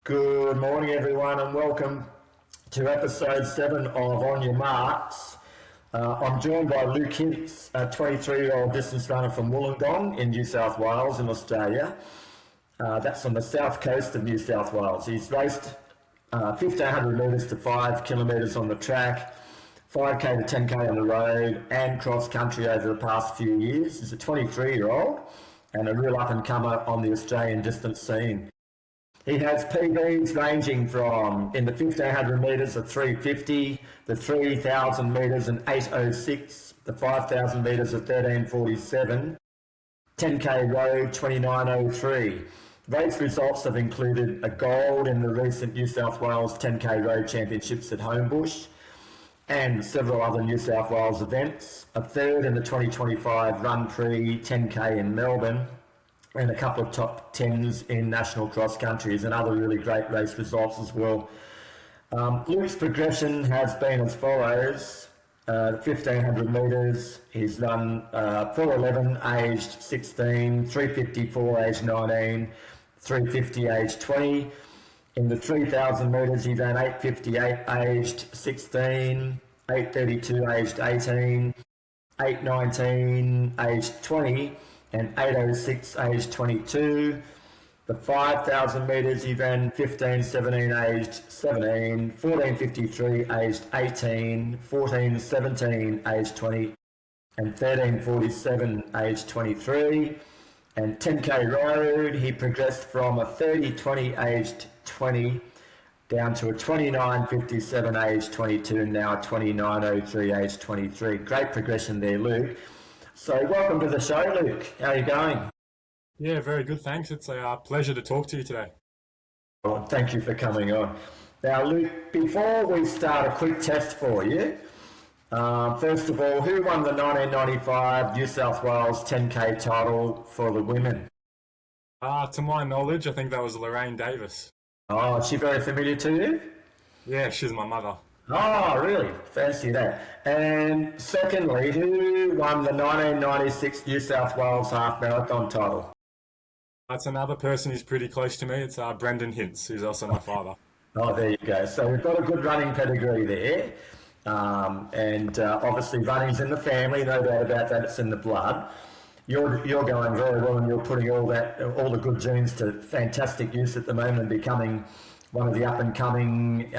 Good morning, everyone, and welcome to episode 7 of On Your Marks. I'm joined by Luke Hince, a 23-year-old distance runner from Wollongong in New South Wales in Australia. That's on the south coast of New South Wales. He's raced 1,500 metres to 5 kilometres on the track, 5k to 10k on the road, and cross country over the past few years. He's a 23-year-old and a real up-and-comer on the Australian distance scene. He has PBs ranging from, in the 1,500 metres, a 350, the 3,000 metres, an 806, the 5,000 metres, a 1347, 10k road, 2903. Race results have included a gold in the recent New South Wales 10k road championships at Homebush and several other New South Wales events, a third in the 2025 Run Prix 10k in Melbourne, and a couple of top 10s in national cross countries and other really great race results as well. Luke's progression has been as follows. 1,500 metres, he's run 411 aged 16, 354 aged 19, 350 aged 20. In the 3,000 metres, he ran 858 aged 16, 832 aged 18, 819 aged 20, and 806 aged 22. The 5,000 metres he ran 1517 aged 17, 1453 aged 18, 1417 aged 20, and 1347 aged 23. And 10k road he progressed from a 3020 aged 20 down to a 2957 aged 22 and now a 2903 aged 23. Great progression there, Luke. So welcome to the show, Luke. How are you going? Yeah, very good, thanks. It's a pleasure to talk to you today. Well, thank you for coming on. Now, Luke, before we start, a quick test for you. First of all, who won the 1995 New South Wales 10k title for the women? To my knowledge, I think that was Lorraine Davis. Oh, is she very familiar to you? Yeah, she's my mother. Oh, really? Fancy that. And secondly, who won the 1996 New South Wales half marathon title? That's another person who's pretty close to me. It's Brendan Hince, who's also my father. Oh, there you go. So we've got a good running pedigree there. Obviously running's in the family, no doubt about that, it's in the blood. You're going very well and you're putting all the good genes to fantastic use at the moment and becoming one of the up-and-coming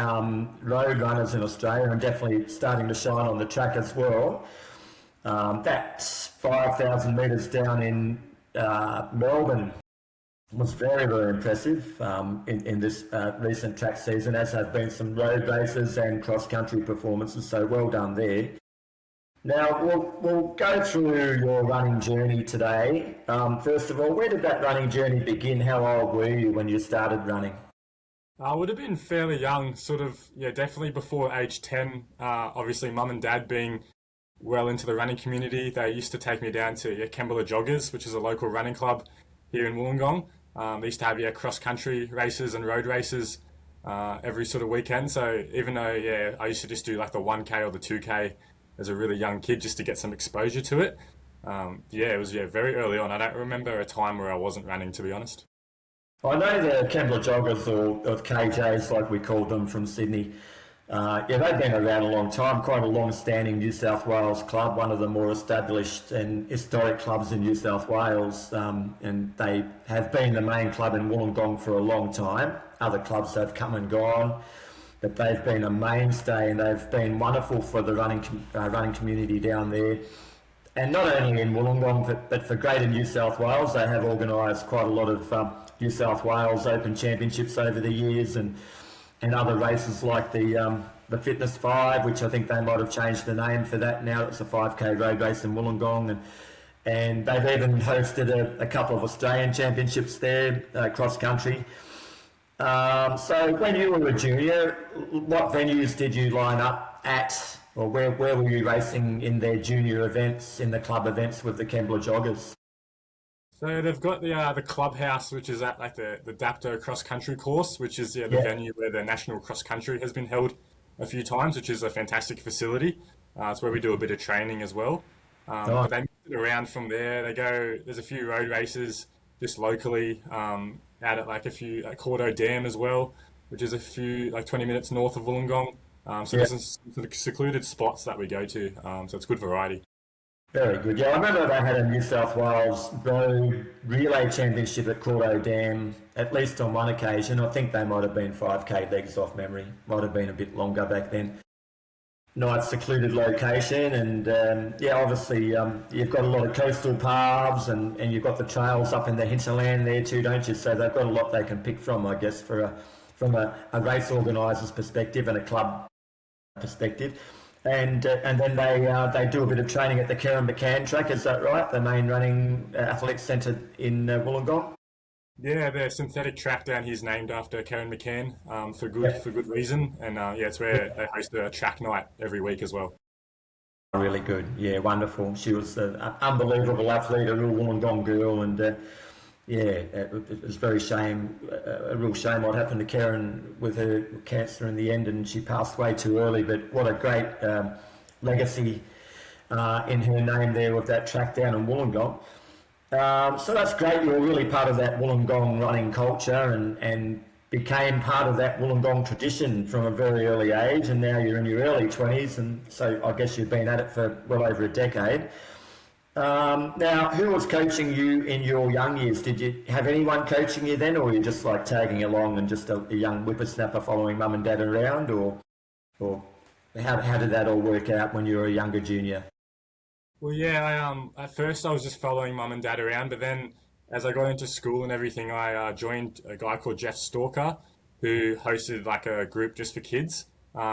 road runners in Australia and definitely starting to shine on the track as well. That 5,000 metres down in Melbourne was very, very impressive in this recent track season, as have been some road races and cross-country performances, so well done there. Now, we'll go through your running journey today. First of all, where did that running journey begin? How old were you when you started running? I would have been fairly young, definitely before age 10. Obviously, mum and dad being well into the running community, they used to take me down to Kembla Joggers, which is a local running club here in Wollongong. They used to have cross-country races and road races every sort of weekend. So even though, I used to just do like the 1K or the 2K as a really young kid just to get some exposure to it. It was very early on. I don't remember a time where I wasn't running, to be honest. I know the Kembla Joggers, or KJs like we called them from Sydney. They've been around a long time, quite a long-standing New South Wales club, one of the more established and historic clubs in New South Wales, and they have been the main club in Wollongong for a long time. Other clubs have come and gone, but they've been a mainstay and they've been wonderful for the running community down there. And not only in Wollongong, but for Greater New South Wales, they have organised quite a lot of New South Wales Open Championships over the years and other races like the Fitness 5, which I think they might have changed the name for that now. It's a 5k road race in Wollongong. And they've even hosted a couple of Australian championships there, cross country. So when you were a junior, what venues did you line up at? Or where were you racing in their junior events, in the club events with the Kembla Joggers? So they've got the clubhouse, which is at like the Dapto cross country course, which is the venue where the national cross country has been held a few times, which is a fantastic facility. It's where we do a bit of training as well. But they move it around from there. There's a few road races just locally. out at like a few at Cordo Dam as well, which is a few like 20 minutes north of Wollongong. So Yeah. there's some sort of secluded spots that we go to. So it's good variety. Very good. Yeah, I remember they had a New South Wales road relay championship at Cordo Dam, at least on one occasion. I think they might have been 5K legs off memory. Might have been a bit longer back then. Nice secluded location, and yeah, obviously you've got a lot of coastal paths, and you've got the trails up in the hinterland there too, don't you? So they've got a lot they can pick from, I guess, from a race organiser's perspective and a club perspective. And then they do a bit of training at the Karen McCann track, is that right? The main running athletics centre in Wollongong. Yeah, the synthetic track down here is named after Karen McCann for good reason, and yeah, it's where they host a track night every week as well. Really good, yeah, wonderful. She was an unbelievable athlete, a real Wollongong girl, and yeah, it was a real shame what happened to Karen with her cancer in the end, and she passed away too early. But what a great legacy in her name there with that track down in Wollongong. So that's great. You're really part of that Wollongong running culture and became part of that Wollongong tradition from a very early age, and now you're in your early 20s, and so I guess you've been at it for well over a decade. Now, who was coaching you in your young years? Did you have anyone coaching you then, or were you just like tagging along and just a young whippersnapper following mum and dad around, or how did that all work out when you were a younger junior? Well, yeah, at first I was just following mum and dad around, but then as I got into school and everything, I joined a guy called Jeff Stalker, who hosted like a group just for kids,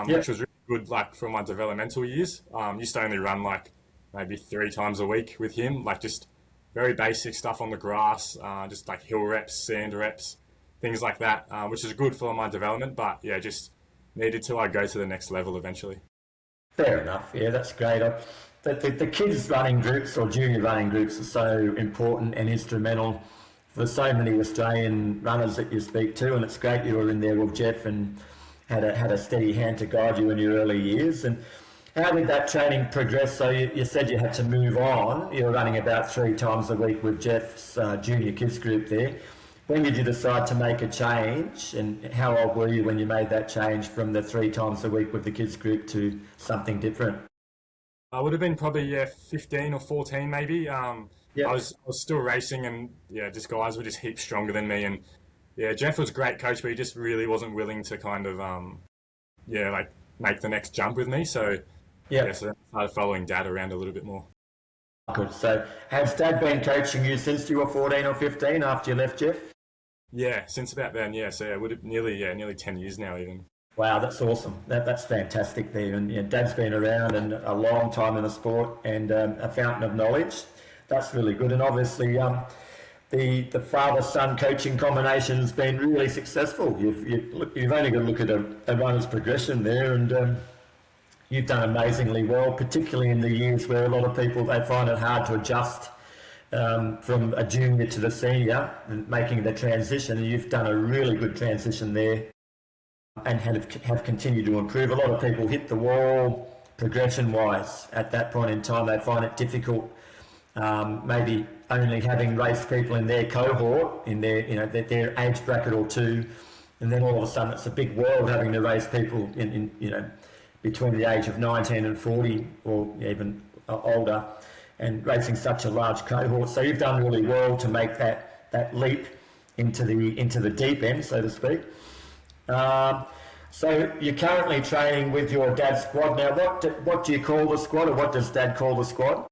which was really good, like for my developmental years. Used to only run like maybe 3 times a week with him, like just very basic stuff on the grass, just like hill reps, sand reps, things like that, which is good for my development. But yeah, just needed to like go to the next level eventually. Fair enough. Yeah, that's great. The kids running groups or junior running groups are so important and instrumental for so many Australian runners that you speak to, and it's great you were in there with Jeff and had a steady hand to guide you in your early years. And how did that training progress? So you said you had to move on. You were running about 3 times a week with Jeff's junior kids group there. When did you decide to make a change, and how old were you when you made that change from the 3 times a week with the kids group to something different? I would have been probably 15 or 14 maybe. I was still racing, and yeah, just guys were just heaps stronger than me. And yeah, Jeff was a great coach, but he just really wasn't willing to kind of like make the next jump with me. So so I started following Dad around a little bit more. Good. So has Dad been coaching you since you were 14 or 15 after you left Jeff? Yeah, since about then. Yeah, so it would have nearly 10 years now even. Wow, that's awesome. That's fantastic there. And Dad's been around and a long time in the sport and a fountain of knowledge. That's really good. And obviously the father-son coaching combination has been really successful. You've only got to look at a runner's progression there, and you've done amazingly well, particularly in the years where a lot of people, they find it hard to adjust from a junior to the senior and making the transition. And you've done a really good transition there and have continued to improve. A lot of people hit the wall progression-wise at that point in time. They find it difficult, maybe only having raced people in their cohort, in their age bracket or two, and then all of a sudden it's a big world having to race people in between the age of 19 and 40 or even older, and racing such a large cohort. So you've done really well to make that leap into the deep end, so to speak. So you're currently training with your dad's squad now. What do you call the squad, or what does Dad call the squad?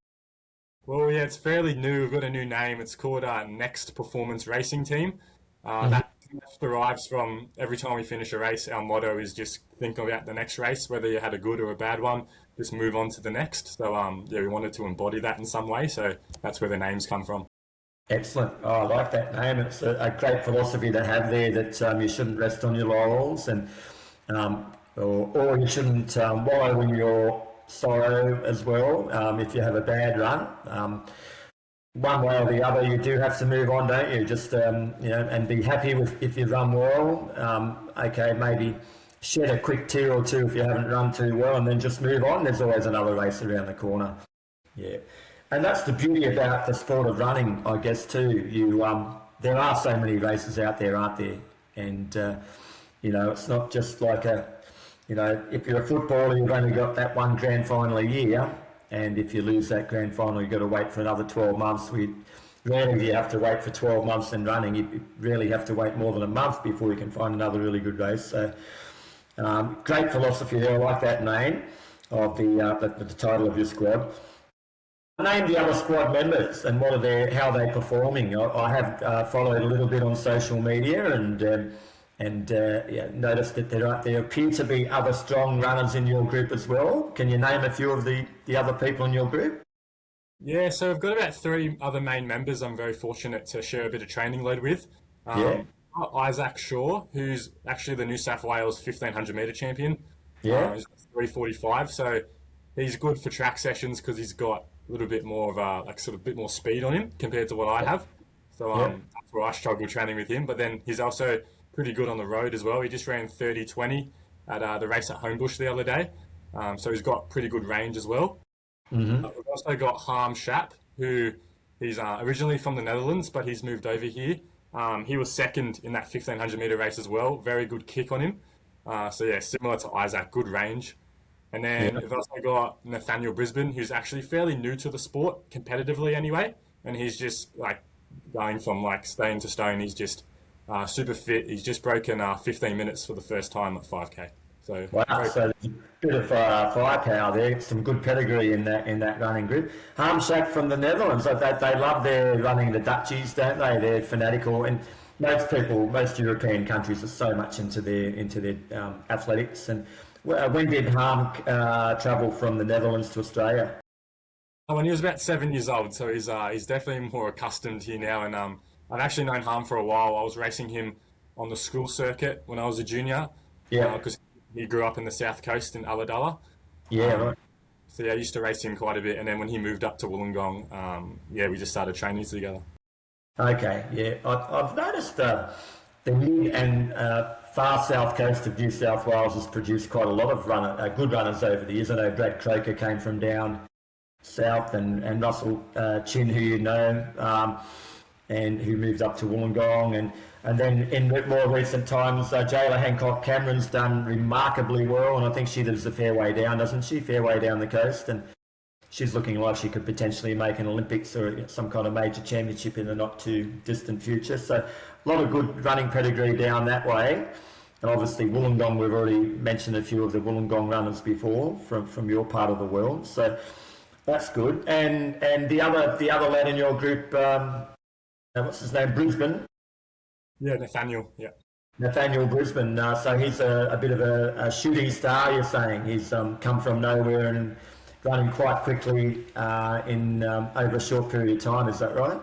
Well, yeah, it's fairly new. We've got a new name. It's called Next Performance Racing Team. That derives from every time we finish a race, our motto is just think about the next race, whether you had a good or a bad one, just move on to the next. So we wanted to embody that in some way. So that's where the names come from. Excellent. Oh, I like that name. It's a great philosophy to have there, that you shouldn't rest on your laurels, and or you shouldn't wallow in your sorrow as well. If you have a bad run, one way or the other, you do have to move on, don't you? Just and be happy with if you run well. Okay, maybe shed a quick tear or two if you haven't run too well, and then just move on. There's always another race around the corner. Yeah. And that's the beauty about the sport of running, I guess, too. there are so many races out there, aren't there? And it's not just like if you're a footballer, you've only got that one grand final a year, and if you lose that grand final, you've got to wait for another 12 months. Rarely do you have to wait for 12 months in running. You rarely have to wait more than a month before you can find another really good race. So great philosophy there. I like that name of the title of your squad. Name the other squad members and how they're performing. I have followed a little bit on social media and noticed that there appear to be other strong runners in your group as well. Can you name a few of the other people in your group? Yeah, so we've got about 3 other main members I'm very fortunate to share a bit of training load with. Isaac Shaw, who's actually the New South Wales 1500 metre champion. Yeah. He's 3:45, so he's good for track sessions because he's got a little bit more of a bit more speed on him compared to what I have. So that's where I struggle training with him. But then he's also pretty good on the road as well. He just ran 30:20 at the race at Homebush the other day. So he's got pretty good range as well. Mm-hmm. We've also got Harm Shap, who he's originally from the Netherlands, but he's moved over here. He was second in that 1500 metre race as well. Very good kick on him. Similar to Isaac, good range. And then we've also got Nathaniel Brisbane, who's actually fairly new to the sport, competitively anyway. And he's just going from stone to stone. He's just super fit. He's just broken 15 minutes for the first time at 5K. So wow, so there's a bit of firepower there. Some good pedigree in that running group. Harmschak from the Netherlands. They love their running the Dutchies, don't they? They're fanatical, and most European countries are so much into their athletics. And when did Harm travel from the Netherlands to Australia? When he was about 7 years old, so he's definitely more accustomed here now. And I've actually known Harm for a while. I was racing him on the school circuit when I was a junior. Yeah. Because he grew up in the South Coast in Ulladulla. Yeah, right. So yeah, I used to race him quite a bit. And then when he moved up to Wollongong, we just started training together. Okay, yeah. I've noticed the mid and far south coast of New South Wales has produced quite a lot of good runners over the years. I know Brad Croker came from down south, and Russell Chin, who you know, and who moved up to Wollongong, and then in more recent times, Jayla Hancock Cameron's done remarkably well, and I think she lives a fair way down, doesn't she? Fair way down the coast, and she's looking like she could potentially make an Olympics or some kind of major championship in the not too distant future. So a lot of good running pedigree down that way. And obviously Wollongong, we've already mentioned a few of the Wollongong runners before from your part of the world. So that's good. And the other lad in your group, what's his name? Brisbane? Yeah, Nathaniel, yeah. Nathaniel Brisbane. So he's a bit of a shooting star, you're saying. He's come from nowhere and running quite quickly in over a short period of time. Is that right?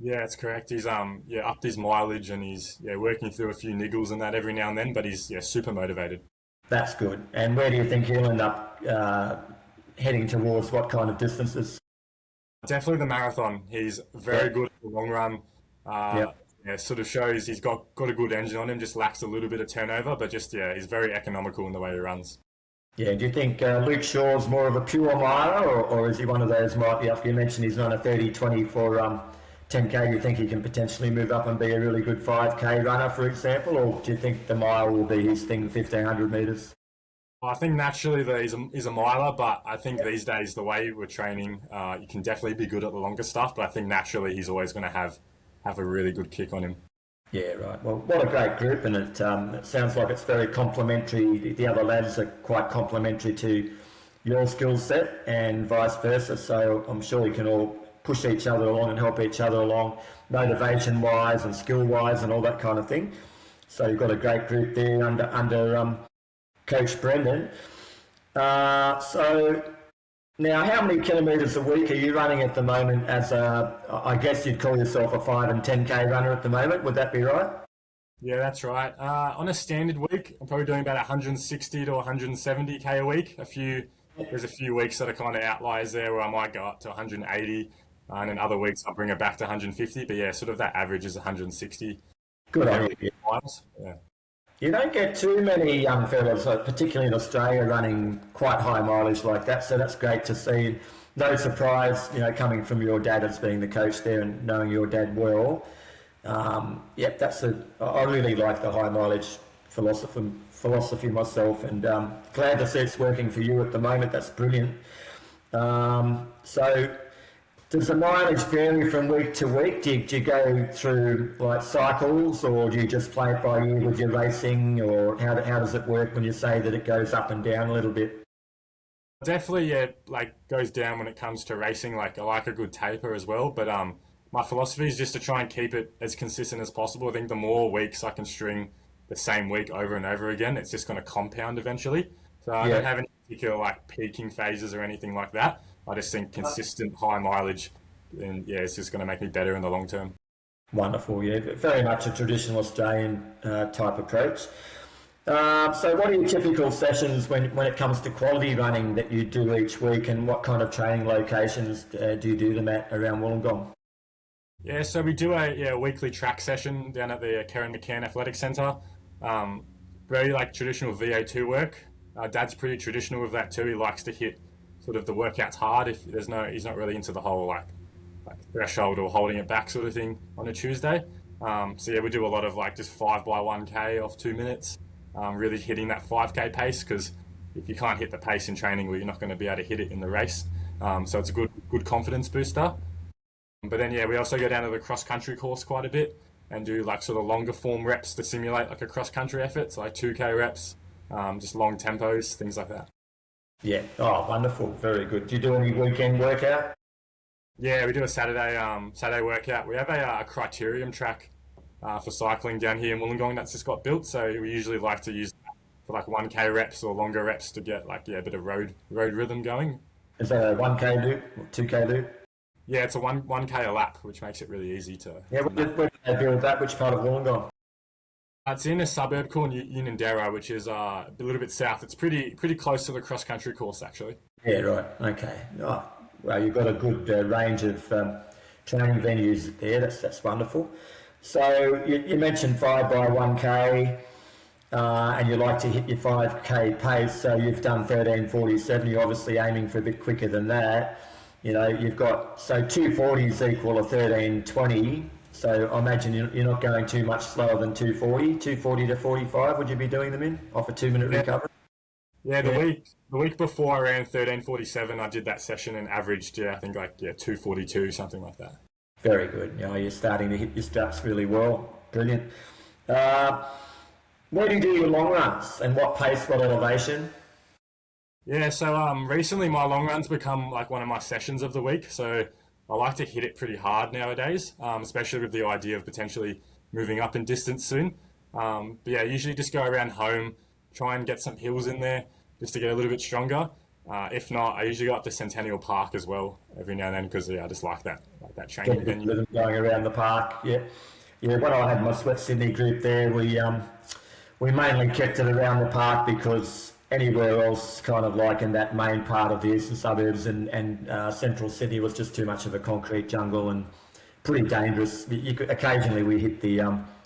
Yeah, that's correct. He's upped his mileage, and he's working through a few niggles and that every now and then, but he's super motivated. That's good. And where do you think he'll end up heading towards? What kind of distances? Definitely the marathon. He's very good at the long run. Sort of shows he's got a good engine on him, just lacks a little bit of turnover, but just, he's very economical in the way he runs. Yeah, do you think Luke Shaw's more of a pure miler, or is he one of those might be up? You mentioned he's run a 30-20 for 10K. Do you think he can potentially move up and be a really good 5K runner, for example, or do you think the mile will be his thing, 1500 metres? I think naturally that he's a miler, but I think these days the way we're training, you can definitely be good at the longer stuff, but I think naturally he's always going to have a really good kick on him. Yeah, right. Well, what a great group, and it sounds like it's very complementary. The other lads are quite complementary to your skill set and vice versa, so I'm sure we can all push each other along and help each other along, motivation-wise and skill-wise and all that kind of thing. So you've got a great group there under Coach Brendan. So now, how many kilometres a week are you running at the moment as I guess you'd call yourself a 5 and 10K runner at the moment, would that be right? Yeah, that's right. On a standard week, I'm probably doing about 160 to 170K a week. There's a few weeks that are kind of outliers there where I might go up to 180, and then other weeks I'll bring it back to 150, but yeah, sort of that average is 160. Good on you. Yeah. You don't get too many young fellas, particularly in Australia, running quite high mileage like that. So that's great to see. No surprise, coming from your dad as being the coach there and knowing your dad well. Yep, I really like the high mileage philosophy myself, and glad to see it's working for you at the moment. That's brilliant. So does the mileage vary from week to week? Do you go through like cycles, or do you just play it by ear with your racing, or how does it work when you say that it goes up and down a little bit? Definitely, yeah, like goes down when it comes to racing. Like I like a good taper as well, but my philosophy is just to try and keep it as consistent as possible. I think the more weeks I can string the same week over and over again, it's just going to compound eventually. So I don't have any particular like peaking phases or anything like that. I just think consistent high mileage, and yeah, it's just going to make me better in the long term. Wonderful, yeah, very much a traditional Australian type approach. So what are your typical sessions when it comes to quality running that you do each week, and what kind of training locations do you do them at around Wollongong? Yeah, so we do a weekly track session down at the Karen McCann Athletic Centre. Very like traditional VO2 work. Dad's pretty traditional with that too. He likes to hit sort of the workouts hard. If he's not really into the whole like threshold or holding it back sort of thing on a Tuesday. So yeah, we do a lot of like just 5x1k off 2 minutes. Really hitting that 5k pace, because if you can't hit the pace in training, well, you're not going to be able to hit it in the race. So it's a good confidence booster. But then yeah, we also go down to the cross country course quite a bit and do like sort of longer form reps to simulate like a cross country effort, so like 2k reps, just long tempos, things like that. Yeah, oh, wonderful, very good. Do you do any weekend workout? Yeah, we do a Saturday workout. We have a criterium track for cycling down here in Wollongong that's just got built, so we usually like to use that for like 1k reps or longer reps to get like a bit of road rhythm going. Is that a 1k loop or 2k loop? Yeah, it's a 1k a lap, which makes it really easy to. Yeah, where do they build that? Which part of Wollongong? It's in a suburb called Unanderra, which is a little bit south. It's pretty close to the cross country course, actually. Yeah, right. Okay. Oh, well, you've got a good range of training venues there. That's wonderful. So you mentioned 5x1k, and you like to hit your 5k pace. So you've done 13:47. You're obviously aiming for a bit quicker than that. You know, you've got, so 240s equal a 13:20. So I imagine you're not going too much slower than 240 to 45. Would you be doing them in off a 2-minute recovery? Yeah, the week before I ran 13:47, I did that session and averaged, I think 2:42, something like that. Very good. You know, you're starting to hit your straps really well. Brilliant. Where do you do your long runs, and what pace, what elevation? Yeah, so recently my long run's become like one of my sessions of the week. So I like to hit it pretty hard nowadays, especially with the idea of potentially moving up in distance soon. But yeah, usually just go around home, try and get some hills in there just to get a little bit stronger. If not, I usually go up to Centennial Park as well every now and then, because I just like that training venue. Going around the park, yeah. When I had my Sweat Sydney group there, we mainly kept it around the park, because anywhere else kind of like in that main part of the eastern suburbs and central Sydney was just too much of a concrete jungle and pretty dangerous. Occasionally we hit the,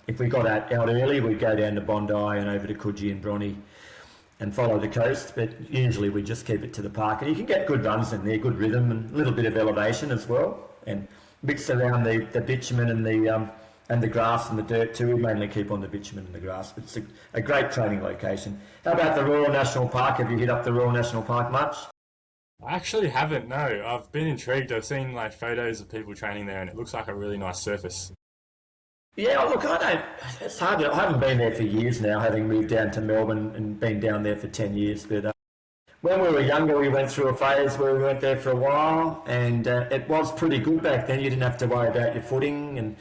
if we got out early, we'd go down to Bondi and over to Coogee and Bronny and follow the coast, but usually we just keep it to the park. And you can get good runs in there, good rhythm and a little bit of elevation as well, and mix around the bitumen and the grass and the dirt too. We mainly keep on the bitumen and the grass, but it's a great training location. How about the Royal National Park? Have you hit up the Royal National Park much? I actually haven't, no. I've been intrigued. I've seen like photos of people training there and it looks like a really nice surface. Yeah, look, it's hard. I haven't been there for years now, having moved down to Melbourne and been down there for 10 years. But when we were younger, we went through a phase where we went there for a while, and it was pretty good back then. You didn't have to worry about your footing,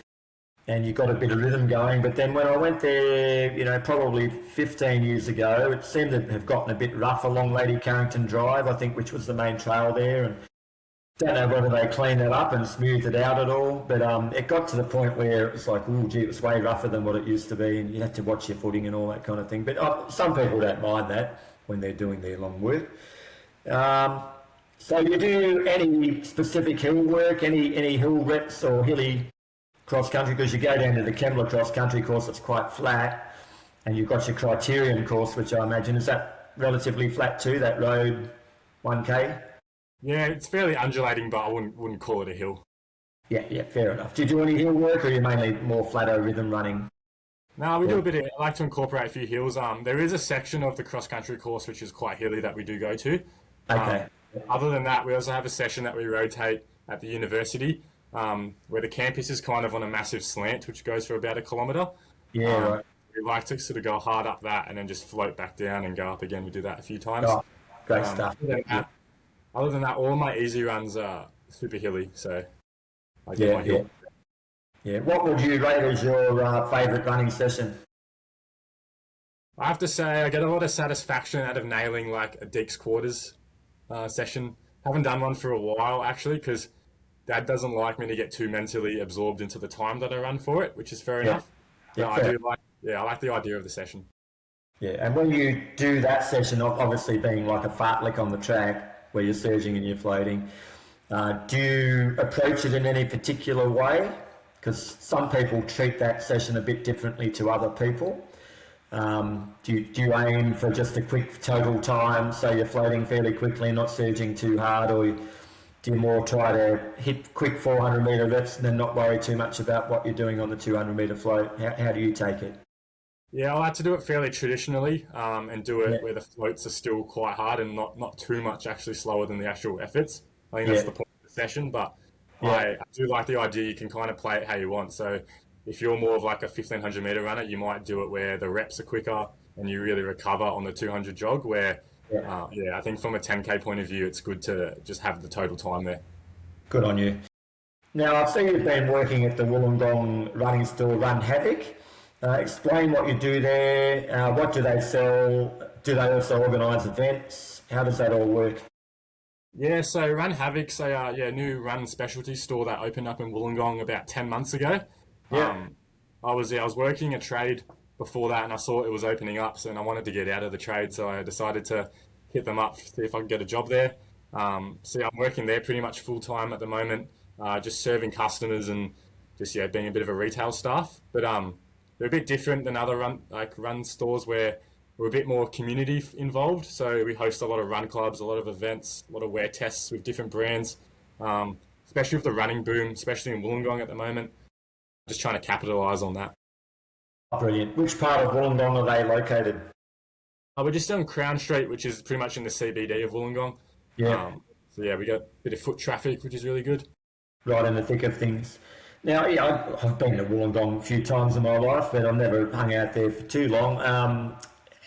and you got a bit of rhythm going. But then when I went there, probably 15 years ago, it seemed to have gotten a bit rough along Lady Carrington Drive, I think, which was the main trail there. And don't know whether they cleaned that up and smoothed it out at all, but it got to the point where it was like, oh gee, it was way rougher than what it used to be, and you had to watch your footing and all that kind of thing. But some people don't mind that when they're doing their long work. So you do any specific hill work, any hill reps or hilly cross country? Because you go down to the Kembla cross country course, it's quite flat, and you've got your criterium course, which I imagine, is that relatively flat too, that road 1k? Yeah, it's fairly undulating, but I wouldn't call it a hill. Yeah, fair enough. Do you do any hill work, or are you mainly more flatter rhythm running? Now we do a bit of. I like to incorporate a few hills. There is a section of the cross country course which is quite hilly that we do go to. Um, Okay. Other than that, we also have a session that we rotate at the university, where the campus is kind of on a massive slant, which goes for about a kilometre. Yeah, Um, right. we like to sort of go hard up that and then just float back down and go up again. We do that a few times. Oh, great Um, stuff. other Yeah, than yeah, that, other than that, all my easy runs are super hilly, so I get yeah, my yeah. hill. Yeah. What would you rate as your favourite running session? I have to say, I get a lot of satisfaction out of nailing like a Deeks quarters session. Haven't done one for a while actually, because Dad doesn't like me to get too mentally absorbed into the time that I run for it, which is fair Yeah, enough. But yeah, I fair. do like, yeah, I like the idea of the session. Yeah, and when you do that session, obviously being like a fartlek on the track where you're surging and you're floating, do you approach it in any particular way? Because some people treat that session a bit differently to other people. Do you aim for just a quick total time, so you're floating fairly quickly, not surging too hard, or do you more try to hit quick 400 metre reps and then not worry too much about what you're doing on the 200 metre float? How do you take it? Yeah, I like to do it fairly traditionally, and do Yeah, it where the floats are still quite hard and not too much actually slower than the actual efforts. I think that's yeah, the point of the session, but yeah, I do like the idea you can kind of play it how you want. So if you're more of like a 1500 meter runner, you might do it where the reps are quicker and you really recover on the 200 jog. Where, yeah. yeah, I think from a 10K point of view, it's good to just have the total time there. Good on you. Now, I've seen you've been working at the Wollongong running store, Run Havoc. Explain what you do there. What do they sell? Do they also organise events? How does that all work? Yeah, so Run Havoc's a new run specialty store that opened up in Wollongong about 10 months ago. Yeah, Um, I was working a trade before that, and I saw it was opening up, so and I wanted to get out of the trade, so I decided to hit them up, see if I could get a job there. So yeah, I'm working there pretty much full time at the moment, just serving customers and just being a bit of a retail staff. But they're a bit different than other run stores where we're a bit more community involved. So we host a lot of run clubs, a lot of events, a lot of wear tests with different brands, especially with the running boom, especially in Wollongong at the moment. Just trying to capitalize on that. brilliant. Which part of Wollongong are they located? We're just on Crown Street, which is pretty much in the CBD of Wollongong. Yeah, So yeah, we got a bit of foot traffic, which is really good. right in the thick of things. Now, yeah, I've been to Wollongong a few times in my life, but I've never hung out there for too long.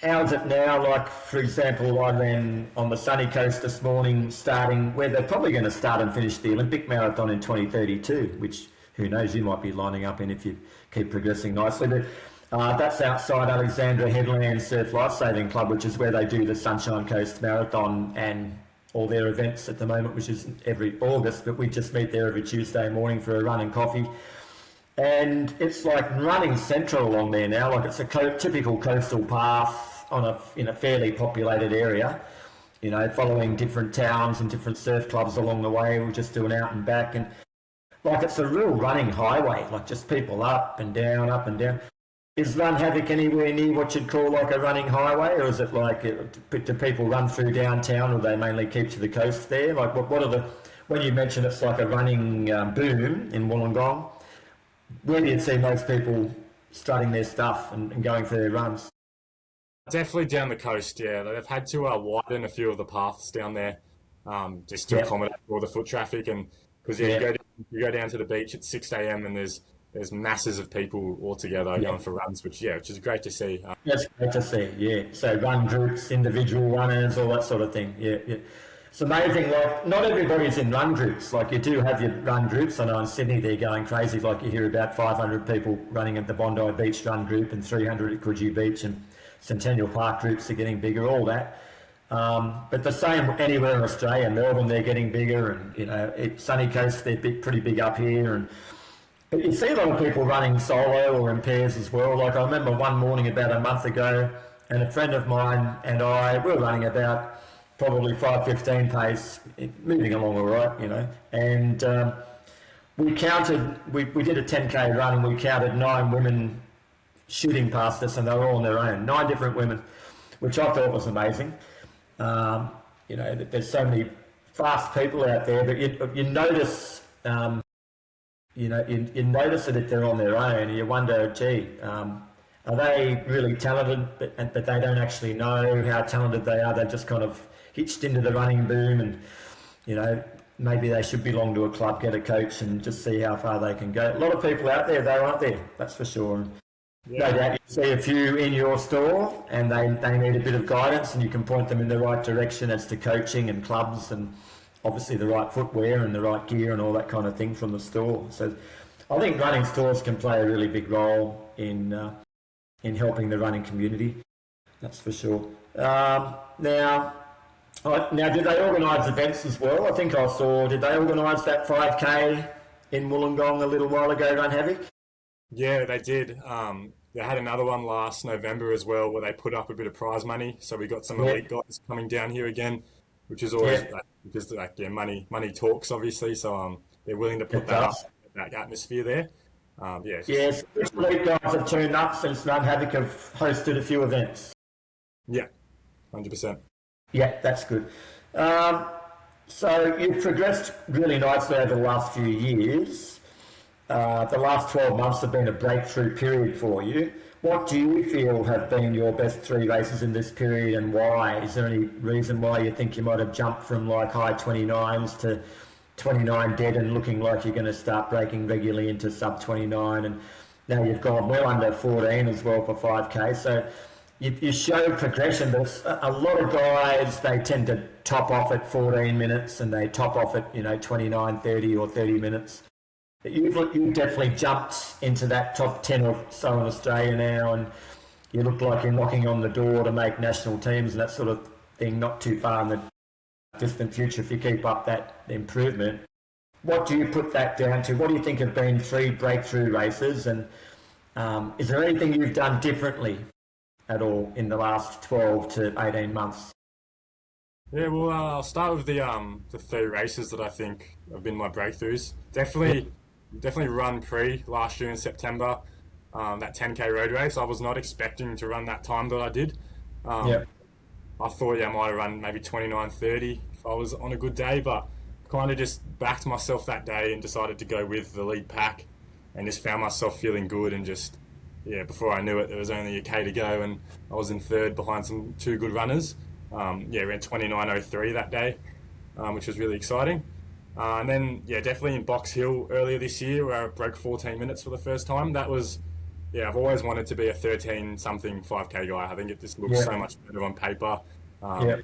How's it now? Like, for example, I ran on the sunny coast this morning, starting where they're probably going to start and finish the Olympic marathon in 2032, which who knows, you might be lining up in if you keep progressing nicely. But that's outside Alexandra Headland Surf Lifesaving Club, which is where they do the Sunshine Coast Marathon and all their events at the moment, which is every August. But we just meet there every Tuesday morning for a run and coffee. And it's like running central along there now, like it's a typical coastal path in a fairly populated area, following different towns and different surf clubs along the way. We're just doing out and back, and like it's a real running highway, like just people up and down, up and down. Is Run Havoc anywhere near what you'd call like a running highway, or is it like, do people run through downtown, or they mainly keep to the coast there? Like what are when you mention it's like a running boom in Wollongong, where do you see most people strutting their stuff and going for their runs? Definitely down the coast, yeah. They've had to widen a few of the paths down there, just to Yeah, accommodate all the foot traffic. And because yeah, you go down to the beach at 6 a.m. and there's masses of people all together yeah. going for runs, which is great to see. That's great to see, yeah. So run groups, individual runners, all that sort of thing, yeah, yeah. It's amazing, like, not everybody's in run groups. Like, you do have your run groups. I know in Sydney they're going crazy. Like, you hear about 500 people running at the Bondi Beach run group and 300 at Coogee Beach, and Centennial Park groups are getting bigger, all that. But the same anywhere in Australia. Melbourne, they're getting bigger, and, Sunny Coast, they're pretty big up here. But you see a lot of people running solo or in pairs as well. Like, I remember one morning about a month ago, and a friend of mine and I, we were running about probably 5:15 pace, moving along all right, and we did a 10K run, and we counted 9 women shooting past us, and they were all on their own, 9 different women, which I thought was amazing. There's so many fast people out there, but you notice you notice it if they're on their own, and you wonder, gee, are they really talented, but they don't actually know how talented they are. They're just kind of hitched into the running boom, and maybe they should belong to a club, get a coach, and just see how far they can go. A lot of people out there, though, aren't there? That's for sure. And no doubt you see a few in your store, and they need a bit of guidance, and you can point them in the right direction as to coaching and clubs, and obviously the right footwear and the right gear and all that kind of thing from the store. So I think running stores can play a really big role in helping the running community. That's for sure. Now, did they organise events as well? I think I saw, did they organise that 5K in Wollongong a little while ago, Run Havoc? Yeah, they did. They had another one last November as well, where they put up a bit of prize money. So we got some elite guys coming down here again, which is always money talks, obviously. So they're willing to put that up, that atmosphere there. Yes, elite guys have turned up since Run Havoc have hosted a few events. Yeah, 100%. Yeah, that's good. So you've progressed really nicely over the last few years. The last 12 months have been a breakthrough period for you. What do you feel have been your best 3 races in this period, and why? Is there any reason why you think you might have jumped from like high 29s to 29 dead and looking like you're going to start breaking regularly into sub 29, and now you've gone well under 14 as well for 5K? So you show progression, but a lot of guys, they tend to top off at 14 minutes and they top off at 29, 30 or 30 minutes. You've definitely jumped into that top 10 or so in Australia now, and you look like you're knocking on the door to make national teams and that sort of thing not too far in the distant future if you keep up that improvement. What do you put that down to? What do you think have been 3 breakthrough races, and is there anything you've done differently at all in the last 12 to 18 months? Yeah, well, I'll start with the 3 races that I think have been my breakthroughs. Definitely run pre last year in September, that 10K road race. I was not expecting to run that time that I did. I thought I might have run maybe 29:30 if I was on a good day, but kind of just backed myself that day and decided to go with the lead pack, and just found myself feeling good, and just before I knew it, there was only a K to go, and I was in 3rd behind some 2 good runners. Ran 29:03 that day, which was really exciting. And then, definitely in Box Hill earlier this year, where I broke 14 minutes for the first time. That was, I've always wanted to be a 13-something 5K guy. I think it just looks so much better on paper. You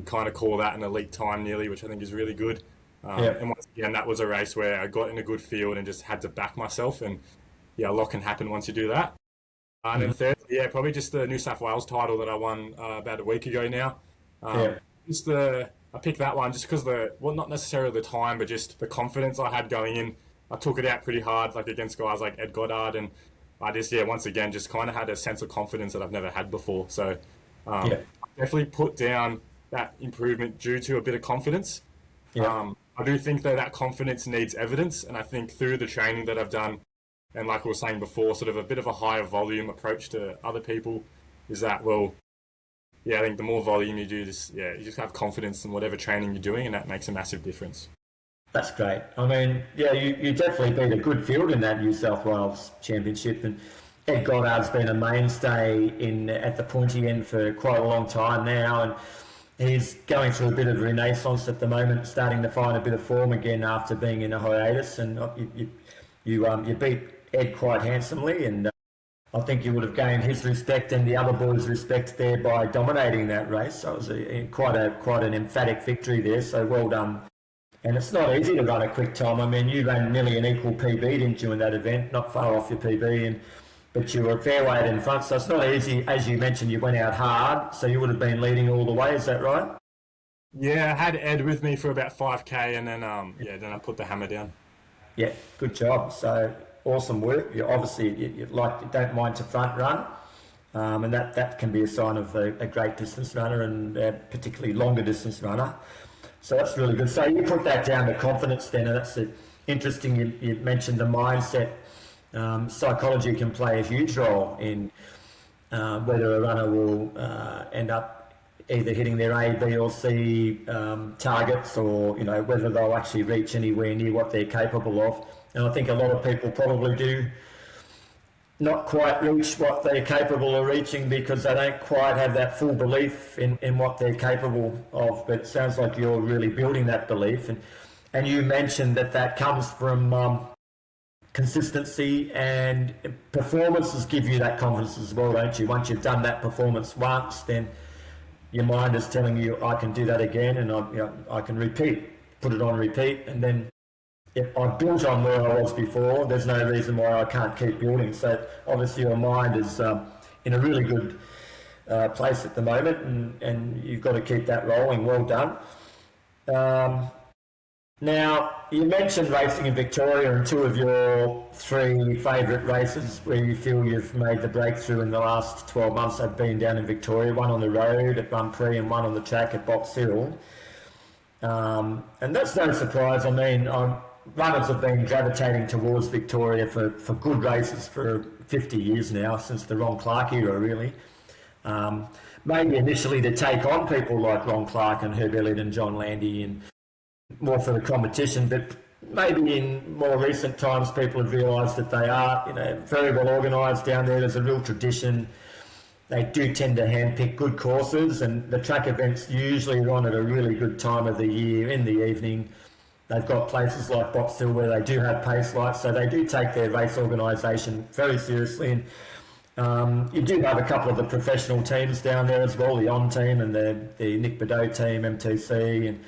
kind of call that an elite time nearly, which I think is really good. And once again, that was a race where I got in a good field and just had to back myself. And, a lot can happen once you do that. And then third, probably just the New South Wales title that I won about a week ago now. I picked that one just because not necessarily the time, but just the confidence I had going in. I took it out pretty hard, like against guys like Ed Goddard, and I just, once again, just kind of had a sense of confidence that I've never had before. So I definitely put down that improvement due to a bit of confidence. I do think that confidence needs evidence, and I think through the training that I've done, and like we were saying before, sort of a bit of a higher volume approach to other people, is that, I think the more volume you do, you just have confidence in whatever training you're doing, and that makes a massive difference. That's great. I mean, you definitely beat a good field in that New South Wales Championship, and Ed Goddard's been a mainstay at the pointy end for quite a long time now, and he's going through a bit of renaissance at the moment, starting to find a bit of form again after being in a hiatus, and you beat Ed quite handsomely, and I think you would have gained his respect and the other boys' respect there by dominating that race. So it was quite an emphatic victory there, so well done. And it's not easy to run a quick time. I mean, you ran nearly an equal PB, didn't you, in that event? Not far off your PB, but you were a fair way in front, so it's not easy. As you mentioned, you went out hard, so you would have been leading all the way, is that right? Yeah, I had Ed with me for about 5K, and then then I put the hammer down. Yeah, good job. So awesome work. You obviously you don't mind to front run, and that can be a sign of a great distance runner, and particularly longer distance runner. So that's really good. So you put that down to confidence then, and that's interesting. You mentioned the mindset. Psychology can play a huge role in whether a runner will end up either hitting their A, B or C targets, or whether they'll actually reach anywhere near what they're capable of. And I think a lot of people probably do not quite reach what they're capable of reaching because they don't quite have that full belief in what they're capable of. But it sounds like you're really building that belief. And you mentioned that comes from consistency, and performances give you that confidence as well, don't you? Once you've done that performance once, then your mind is telling you, I can do that again, and I can repeat, put it on repeat, and then if I built on where I was before, there's no reason why I can't keep building. So obviously your mind is in a really good place at the moment, and you've got to keep that rolling. Well done. Now, you mentioned racing in Victoria, and 2 of your 3 favourite races where you feel you've made the breakthrough in the last 12 months have been down in Victoria, one on the road at Run Prix and one on the track at Box Hill. And that's no surprise. I mean, runners have been gravitating towards Victoria for good races for 50 years now, since the Ron Clarke era, really. Maybe initially to take on people like Ron Clarke and Herb Elliott and John Landy, and more for the competition, but maybe in more recent times people have realised that they are, very well organised down there. There's a real tradition. They do tend to handpick good courses, and the track events usually run at a really good time of the year in the evening. They've got places like Box Hill where they do have pace lights, so they do take their race organisation very seriously. And you do have a couple of the professional teams down there as well, the On team and the Nick Beddoe team, MTC, and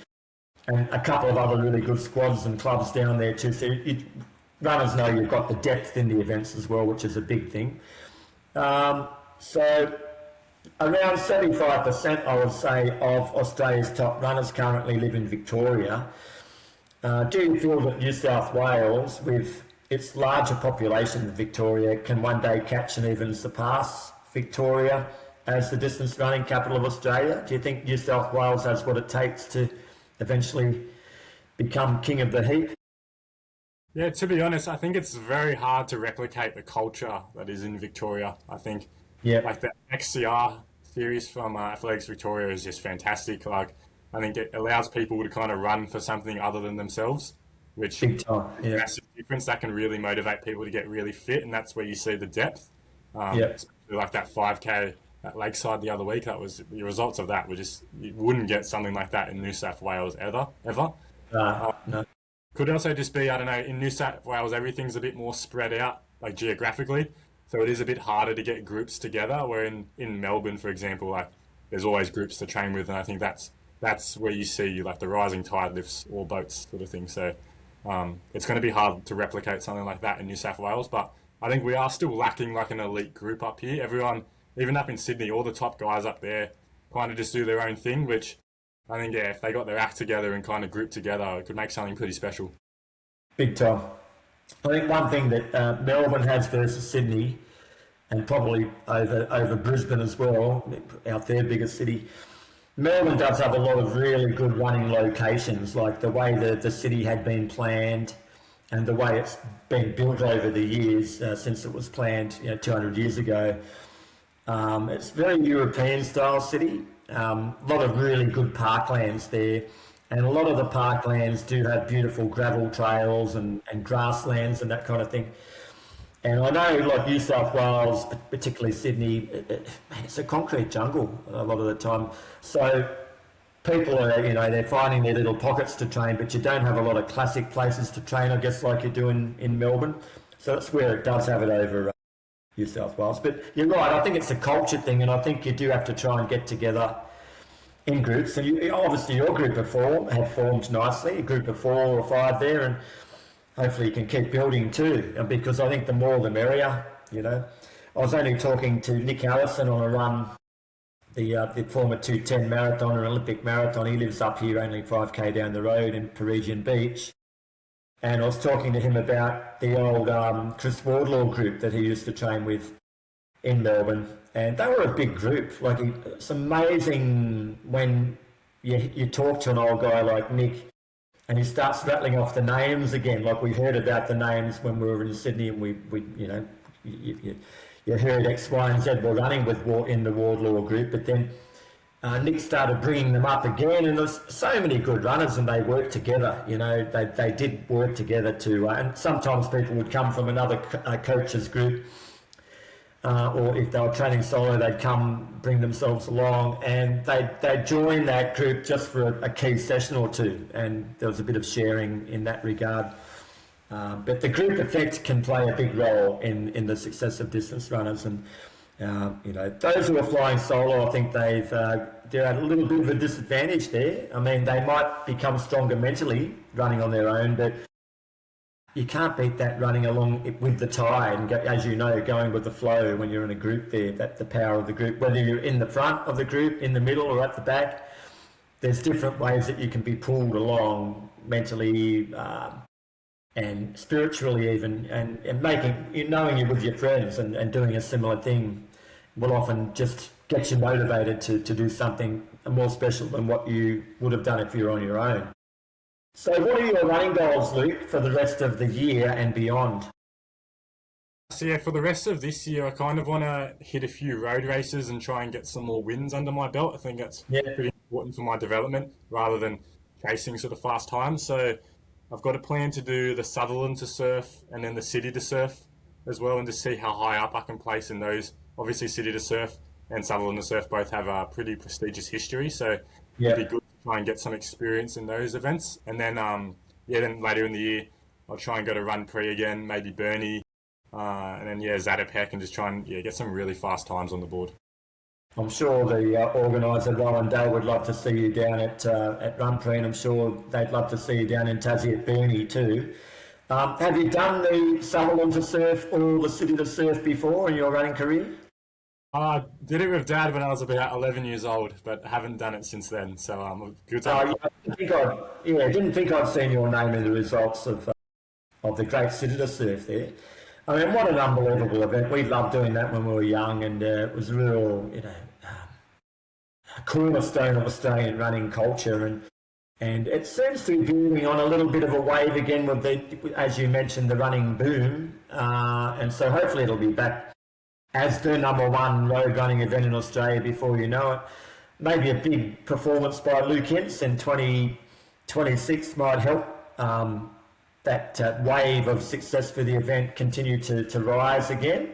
a couple of other really good squads and clubs down there too. So runners know you've got the depth in the events as well, which is a big thing. So around 75%, I would say, of Australia's top runners currently live in Victoria. Do you feel that New South Wales, with its larger population than Victoria, can one day catch and even surpass Victoria as the distance running capital of Australia? Do you think New South Wales has what it takes to eventually become king of the heap? Yeah, to be honest, I think it's very hard to replicate the culture that is in Victoria. I think like the XCR series from Athletics Victoria is just fantastic. Like, I think it allows people to kind of run for something other than themselves, which is a massive difference. That can really motivate people to get really fit, and that's where you see the depth. Especially like that 5K at Lakeside the other week, that was the results of that were just, you wouldn't get something like that in New South Wales ever. No. Could also just be, I don't know, in New South Wales everything's a bit more spread out, like geographically, so it is a bit harder to get groups together, where in Melbourne, for example, like there's always groups to train with, and I think that's where you see like the rising tide lifts all boats sort of thing. So it's going to be hard to replicate something like that in New South Wales, but I think we are still lacking like an elite group up here. Everyone, even up in Sydney, all the top guys up there kind of just do their own thing, which I think, if they got their act together and kind of grouped together, it could make something pretty special. Big time. I think one thing that Melbourne has versus Sydney, and probably over Brisbane as well, out there, biggest city, Melbourne does have a lot of really good running locations, like the way the city had been planned and the way it's been built over the years since it was planned 200 years ago. It's very European style city. A lot of really good parklands there, and a lot of the parklands do have beautiful gravel trails and grasslands and that kind of thing. And I know, like New South Wales, particularly Sydney, it's a concrete jungle a lot of the time. So people are, they're finding their little pockets to train, but you don't have a lot of classic places to train, I guess, like you do in Melbourne. So that's where it does have it over New South Wales. But you're right, I think it's a culture thing, and I think you do have to try and get together in groups. And obviously your group of 4 have formed nicely, a group of 4 or 5 there, and hopefully you can keep building too, because I think the more the merrier. I was only talking to Nick Allison on a run, the former 210 marathon and Olympic marathon. He lives up here only 5k down the road in Parisian Beach. And I was talking to him about the old Chris Wardlaw group that he used to train with in Melbourne. And they were a big group. Like, it's amazing when you talk to an old guy like Nick and he starts rattling off the names again. Like, we heard about the names when we were in Sydney, and you heard X, Y, and Z were running in the Wardlaw group, but then Nick started bringing them up again, and there's so many good runners, and they worked together. You know, they did work together too. And sometimes people would come from another coach's group, or if they were training solo, they'd come bring themselves along, and they'd join that group just for a key session or two, and there was a bit of sharing in that regard. But the group effect can play a big role in the success of distance runners, and you know, those who are flying solo, I think they're at a little bit of a disadvantage there. I mean, they might become stronger mentally running on their own, but you can't beat that running along with the tide and, as you know, going with the flow when you're in a group there. That's the power of the group. Whether you're in the front of the group, in the middle, or at the back, there's different ways that you can be pulled along mentally and spiritually even, and knowing you're with your friends and doing a similar thing will often just get you motivated to do something more special than what you would have done if you were on your own. So what are your running goals, Luke, for the rest of the year and beyond? So yeah, for the rest of this year, I kind of want to hit a few road races and try and get some more wins under my belt. I think that's pretty important for my development rather than chasing sort of fast times. So I've got a plan to do the Sutherland to surf and then the City to surf as well, and to see how high up I can place in those. Obviously, City to surf and Sutherland to surf both have a pretty prestigious history, so it'd be good to try and get some experience in those events. And then, then later in the year, I'll try and go to Run Pre again, maybe Burnie, and then Zatopek, and just try and get some really fast times on the board. I'm sure the organiser, Rowan Dale, would love to see you down at Run Pre, and I'm sure they'd love to see you down in Tassie at Burnie too. Have you done the Sutherland to surf or the City to surf before in your running career? I did it with Dad when I was about 11 years old, but haven't done it since then. So good time. I didn't think I'd seen your name in the results of the Great City to surf there. I mean, what an unbelievable event. We loved doing that when we were young, and it was a real, cornerstone of Australian running culture. And it seems to be building on a little bit of a wave again with as you mentioned, the running boom. And so hopefully it'll be back as the #1 road running event in Australia before you know it. Maybe a big performance by Luke Hince in 2026 might help that wave of success for the event continue to rise again.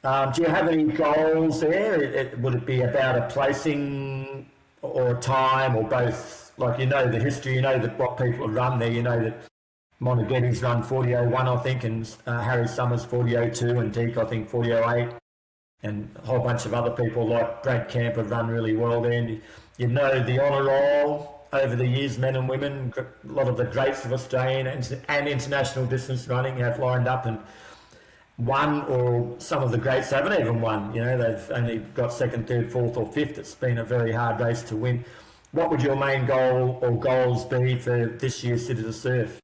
Do you have any goals there? Would it be about a placing or a time or both? Like, the history, that what people have run there, that Monteghetti's run 40.01, I think, and Harry Summers 40.02, and Deke, I think, 40.08, and a whole bunch of other people like Brad Camp have run really well there. And the honour roll over the years, men and women, a lot of the greats of Australian and international distance running have lined up and won, or some of the greats haven't even won. They've only got second, third, fourth or fifth. It's been a very hard race to win. What would your main goal or goals be for this year's City to Surf?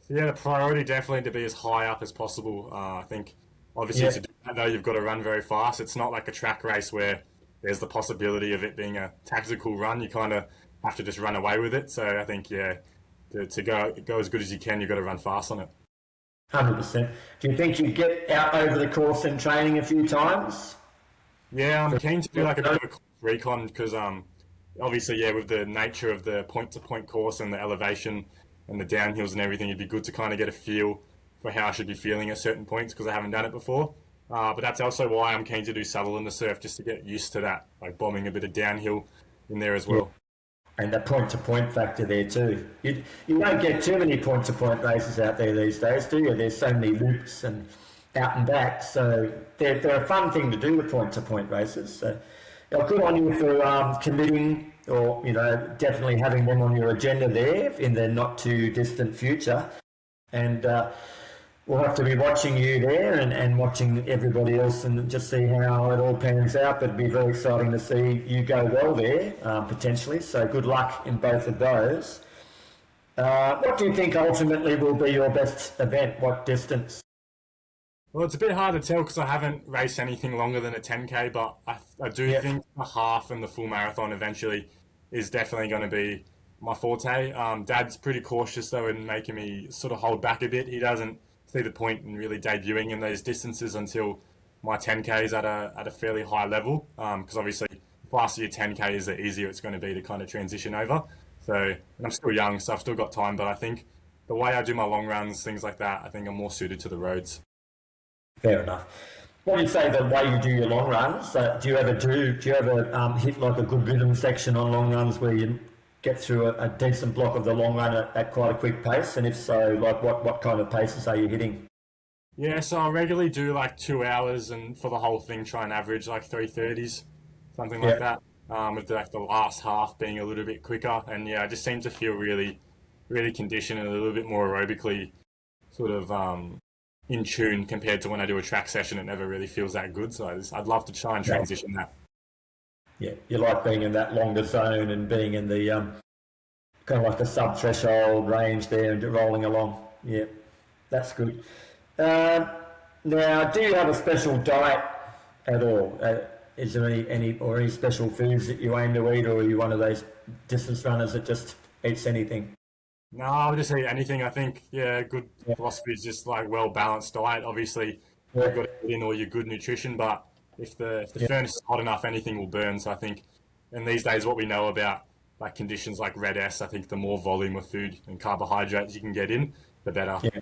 Yeah, the priority definitely to be as high up as possible. I think obviously to do that though, you've got to run very fast. It's not like a track race where there's the possibility of it being a tactical run. You kind of have to just run away with it. So I think, to go as good as you can, you've got to run fast on it. 100%. Do you think you get out over the course in training a few times? Yeah, I'm keen to do like a bit of a recon because obviously, with the nature of the point-to-point course and the elevation and the downhills and everything, it'd be good to kind of get a feel for how I should be feeling at certain points because I haven't done it before. But that's also why I'm keen to do Sutherland to surf, just to get used to that, like bombing a bit of downhill in there as well. And the point-to-point factor there too. You don't get too many point-to-point races out there these days, do you? There's so many loops and out and back. So they're a fun thing to do, the point-to-point races. So good on you for committing or, definitely having them on your agenda there in the not-too-distant future. And we'll have to be watching you there and watching everybody else and just see how it all pans out. But it'd be very exciting to see you go well there, potentially. So good luck in both of those. What do you think ultimately will be your best event? What distance? Well, it's a bit hard to tell because I haven't raced anything longer than a 10K, but I do think the half and the full marathon eventually is definitely going to be my forte. Dad's pretty cautious, though, in making me sort of hold back a bit. He doesn't see the point in really debuting in those distances until my 10K is at a fairly high level, because obviously if faster your 10K is, the easier it's going to be to kind of transition over. So, and I'm still young, so I've still got time, but I think the way I do my long runs, things like that, I think I'm more suited to the roads. Fair enough. What do you say the way you do your long runs? Do you ever hit like a good rhythm section on long runs where you get through a decent block of the long run at quite a quick pace? And if so, like what kind of paces are you hitting? Yeah, so I regularly do like 2 hours, and for the whole thing, try and average like 3:30s, something like Yeah, that. With like the last half being a little bit quicker, and yeah, I just seem to feel really, really conditioned and a little bit more aerobically sort of in tune compared to when I do a track session. It never really feels that good, so I'd love to try and yeah, transition that. yeah. You like being in that longer zone and being in the kind of like the sub-threshold range there and rolling along. Yeah, that's good. Um, Now, do you have a special diet at all? Is there any special foods that you aim to eat, or are you one of those distance runners that just eats anything? No, I'll just eat anything. I think, yeah, good Yeah, philosophy is just like well balanced diet. Obviously, you've yeah, got to put in all your good nutrition, but if the yeah, furnace is hot enough, anything will burn. So I think, and these days, what we know about like conditions like red S, I think the more volume of food and carbohydrates you can get in, the better. yeah,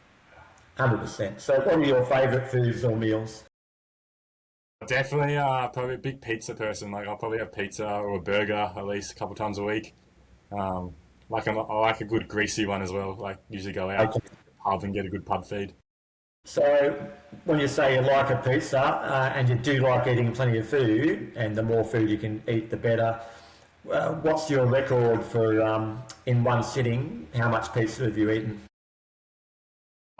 100%. So, what are your favourite foods or meals? Definitely, probably a big pizza person. Like I'll probably have pizza or a burger at least a couple times a week. Um, I like a good greasy one as well. Like usually go out Okay. pub and get a good pub feed. So, when you say you like a pizza and you do like eating plenty of food, and the more food you can eat, the better. What's your record for in one sitting? How much pizza have you eaten?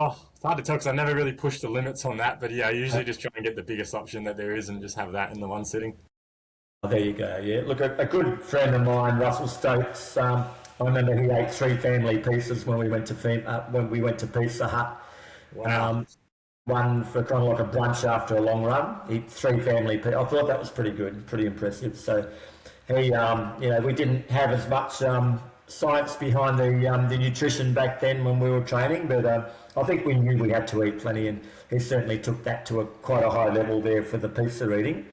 Oh, it's hard to tell because I never really pushed the limits on that. But yeah, I usually just try and get the biggest option that there is and just have that in the one sitting. Oh, there you go. Yeah, look, a good friend of mine, Russell Stokes. I remember he ate three family pizzas when we went to Pizza Hut. Wow. Um, One for kind of like a brunch after a long run. He three family. I thought that was pretty good, pretty impressive. So he, we didn't have as much science behind the nutrition back then when we were training, but I think we knew we had to eat plenty, and he certainly took that to quite a high level there for the pizza eating.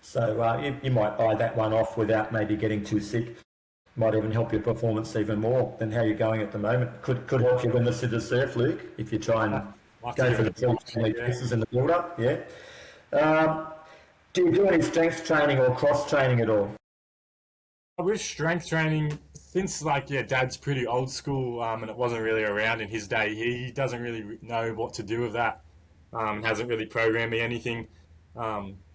So you might buy that one off without maybe getting too sick. Might even help your performance even more than how you're going at the moment. Could help you win the City Surf, Luke, if you try and I'll have to go give for it the a three push. family Yeah. pieces in the build up. Yeah. Um, do you do any strength training or cross training at all? With strength training, since like yeah, Dad's pretty old school, and it wasn't really around in his day. He doesn't really know what to do with that, and hasn't really programmed me anything.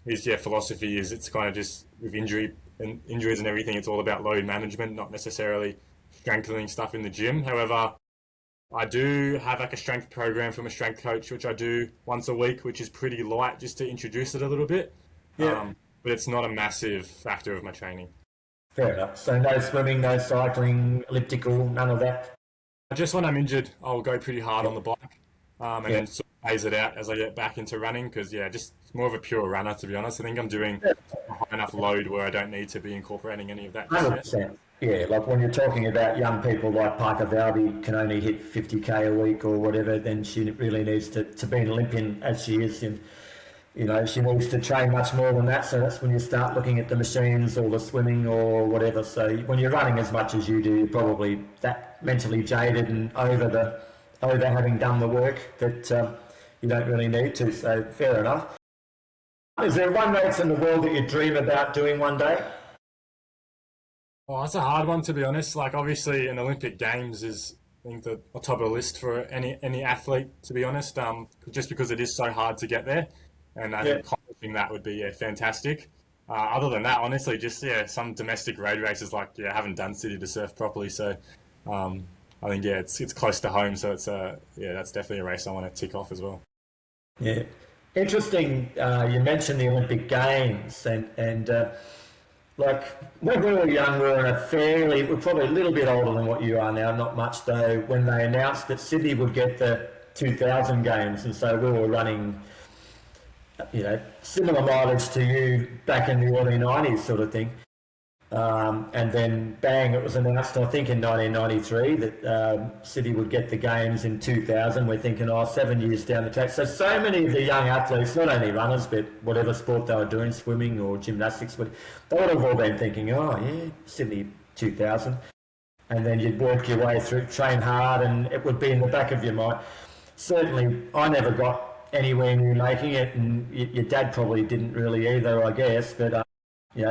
His philosophy is it's kind of just with injuries and everything. It's all about load management, not necessarily strengthening stuff in the gym. However, I do have like a strength program from a strength coach, which I do once a week, which is pretty light just to introduce it a little bit. Yeah. But it's not a massive factor of my training. Fair enough. So no swimming, no cycling, elliptical, none of that. Just when I'm injured, I'll go pretty hard on the bike, and Yeah. then sort of phase it out as I get back into running. Because yeah, just more of a pure runner to be honest. I think I'm doing a high enough load where I don't need to be incorporating any of that just yet. 100%. Yeah, like when you're talking about young people like Parker Valby can only hit 50k a week or whatever, then she really needs to be an Olympian as she is. And, she needs to train much more than that. So that's when you start looking at the machines or the swimming or whatever. So when you're running as much as you do, you're probably that mentally jaded and over having done the work that you don't really need to. So fair enough. Is there one race in the world that you dream about doing one day? Oh, that's a hard one to be honest. Like obviously, an Olympic Games is I think the top of the list for any athlete to be honest. Just because it is so hard to get there, and I Yeah. think accomplishing that would be fantastic. Other than that, honestly, just some domestic road races like I haven't done City to Surf properly, so I think it's close to home, so it's that's definitely a race I want to tick off as well. Yeah. Interesting. You mentioned the Olympic Games, and like when we were young, we're probably a little bit older than what you are now, not much though, when they announced that Sydney would get the 2000 Games, and so we were running, similar mileage to you back in the early 90s sort of thing. And then bang, it was announced, I think in 1993, that City would get the games in 2000. We're thinking, 7 years down the track. So many of the young athletes, not only runners, but whatever sport they were doing, swimming or gymnastics, they would have all been thinking, Sydney 2000. And then you'd work your way through, train hard, and it would be in the back of your mind. Certainly, I never got anywhere near making it, and your dad probably didn't really either, I guess, but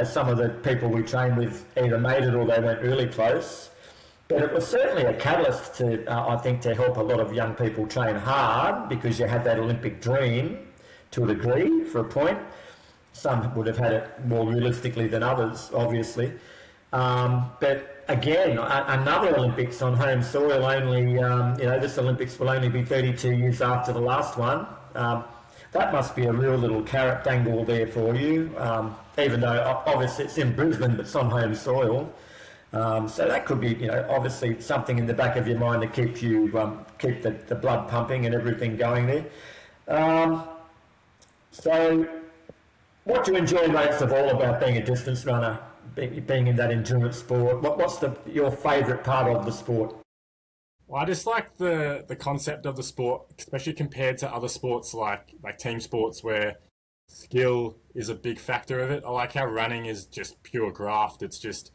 some of the people we trained with either made it or they went really close. But it was certainly a catalyst to, I think, to help a lot of young people train hard, because you had that Olympic dream to a degree, for a point. Some would have had it more realistically than others, obviously. But again, another Olympics on home soil only, this Olympics will only be 32 years after the last one. That must be a real little carrot dangle there for you, even though obviously it's in Brisbane, but it's on home soil. So that could be, obviously something in the back of your mind to keep the blood pumping and everything going there. So what do you enjoy most of all about being a distance runner, being in that endurance sport? What's your favourite part of the sport? Well, I just like the concept of the sport, especially compared to other sports like team sports where skill is a big factor of it. I like how running is just pure graft. It's just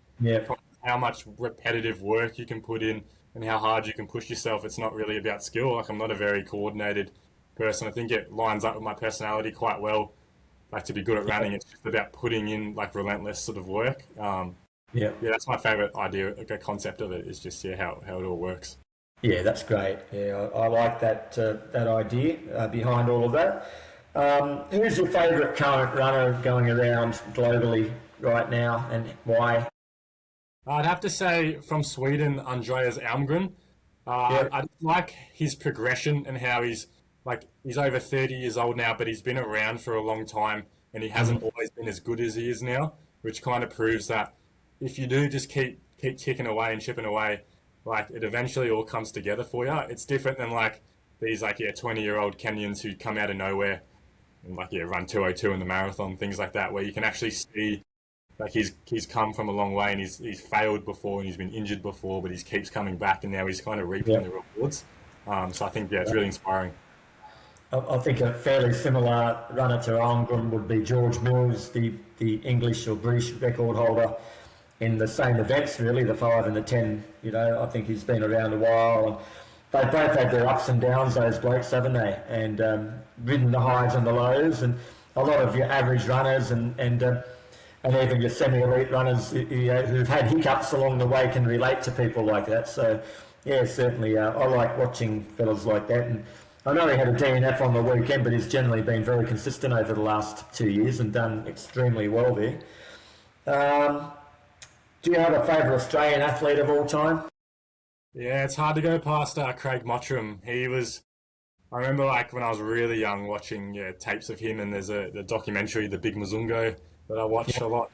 how much repetitive work you can put in and how hard you can push yourself. It's not really about skill. Like, I'm not a very coordinated person. I think it lines up with my personality quite well. Like, to be good at running, it's just about putting in like relentless sort of work. That's my favorite idea, a concept of it, is just how it all works. Yeah, that's great. Yeah, I like that idea behind all of that. Who's your favourite current runner going around globally right now, and why? I'd have to say from Sweden, Andreas Almgren. I just like his progression and how he's over 30 years old now, but he's been around for a long time and he hasn't always been as good as he is now, which kind of proves that if you do just keep ticking away and chipping away, it eventually all comes together for you. It's different than these 20-year-old Kenyans who come out of nowhere and run 2:02 in the marathon, things like that, where you can actually see he's come from a long way and he's failed before and he's been injured before, but he keeps coming back and now he's kind of reaping the rewards. So I think it's really inspiring. I think a fairly similar runner to Almgren would be George Mills, the English or British record holder in the same events, really, the 5 and the 10. I think he's been around a while, and they both had their ups and downs, those blokes, haven't they? And ridden the highs and the lows, and a lot of your average runners and even your semi-elite runners who've had hiccups along the way can relate to people like that. So yeah, certainly I like watching fellas like that. And I know he had a DNF on the weekend, but he's generally been very consistent over the last 2 years and done extremely well there. Do you have a favourite Australian athlete of all time? Yeah, it's hard to go past Craig Mottram. I remember when I was really young watching tapes of him, and there's the documentary, The Big Mzungo, that I watched a lot.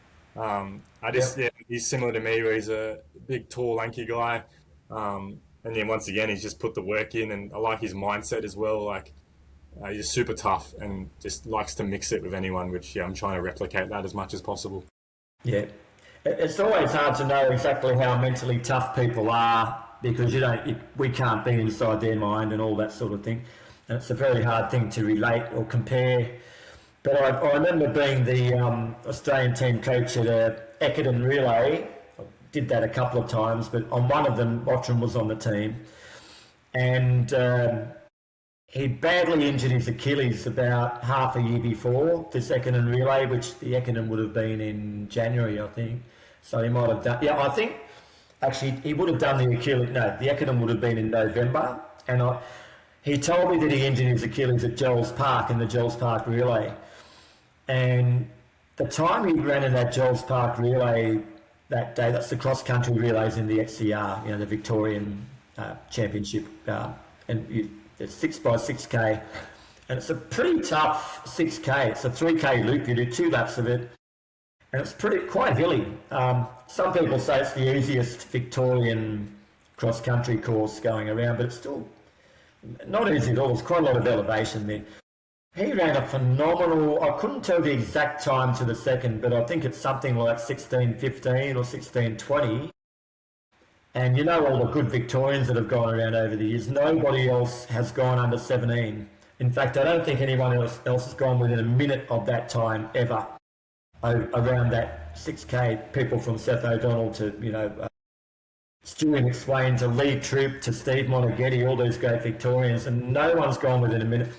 He's similar to me, where he's a big, tall, lanky guy. And then once again, he's just put the work in, and I like his mindset as well. He's super tough and just likes to mix it with anyone, which I'm trying to replicate that as much as possible. Yeah. It's always hard to know exactly how mentally tough people are, because we can't be inside their mind and all that sort of thing. And it's a very hard thing to relate or compare. But I remember being the Australian team coach at a Ekiden relay. I did that a couple of times, but on one of them, Mottram was on the team. And he badly injured his Achilles about half a year before this Ekiden relay, which the Ekiden would have been in January, I think. So he might have done... Yeah, I think actually he would have done the Achilles... No, the Ekiden would have been in November. And he told me that he injured his Achilles at Gerald's Park in the Gerald's Park relay. And the time he ran in that Gerald's Park relay that day, that's the cross-country relays in the XCR, the Victorian Championship, and it's 6x6K, and it's a pretty tough 6K. It's a 3K loop. You do 2 laps of it, and it's quite hilly. Some people say it's the easiest Victorian cross-country course going around, but it's still not easy at all. There's quite a lot of elevation there. He ran a phenomenal, I couldn't tell the exact time to the second, but I think it's something like 16:15 or 16:20. And you know all the good Victorians that have gone around over the years, nobody else has gone under 17. In fact, I don't think anyone else has gone within a minute of that time ever around that 6K. People from Seth O'Donnell to, Stewie McSwain to Lee Troop to Steve Monaghetti, all these great Victorians, and no one's gone within a minute.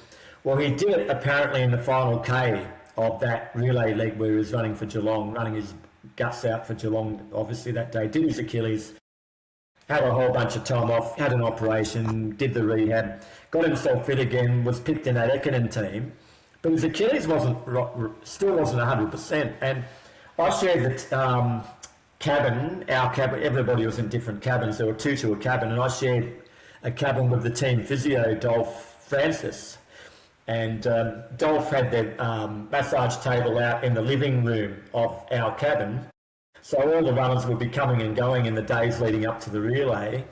Well, he did it apparently in the final K of that relay leg where he was running for Geelong, running his guts out for Geelong, obviously that day, did his Achilles, had a whole bunch of time off, had an operation, did the rehab, got himself fit again, was picked in that Ekinen team, but his Achilles still wasn't 100%. And I shared the cabin, our cabin, everybody was in different cabins, there were two to a cabin, and I shared a cabin with the team physio, Dolph Francis. And Dolph had the massage table out in the living room of our cabin. So all the runners would be coming and going in the days leading up to the relay,